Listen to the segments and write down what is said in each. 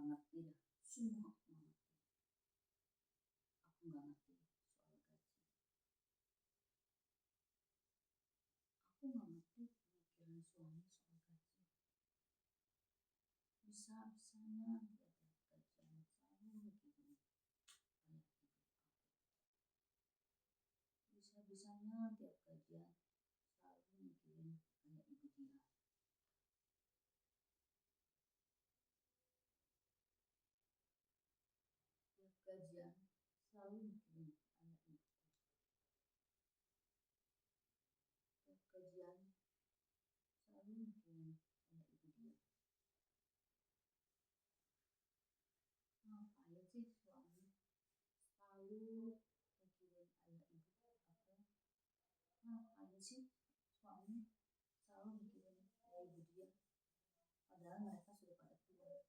ngerti dah, sungguh aku nggak ngerti. Aku nggak ngerti soal gaji. Aku nggak ngerti pemikiran suami soal gaji. Bisa-bisanya dia dapat gajian selalu mikirin ayah ibu aku. Bisa-bisanya tiap gajian selalu mikirin ayah ibu dia. Tiap gajian selalu mikirin ayah ibuku. Tiap gajian selalu mikirin ayah ibu dia. Ngapain sih suami selalu mikirin ayah ibu aku? Ngapain sih suami selalu mikirin ayah ibu dia? Padahal mereka sudah pada tua.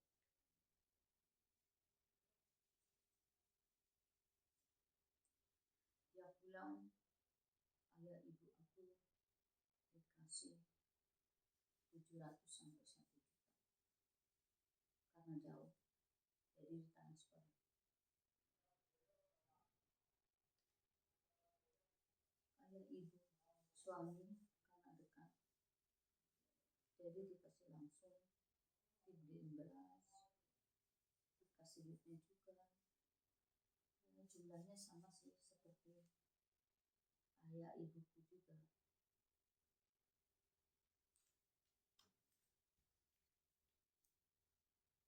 Tiap bulan ayah ibu aku dikasih 700 sampai 1 juta. Karena jauh, jadi ditransfer. Ayah ibu suami karena dekat, jadi dikasih langsung, dibeliin beras, dikasih duitnya juga. Ya, jumlahnya sama sih seperti ayah ibuku juga.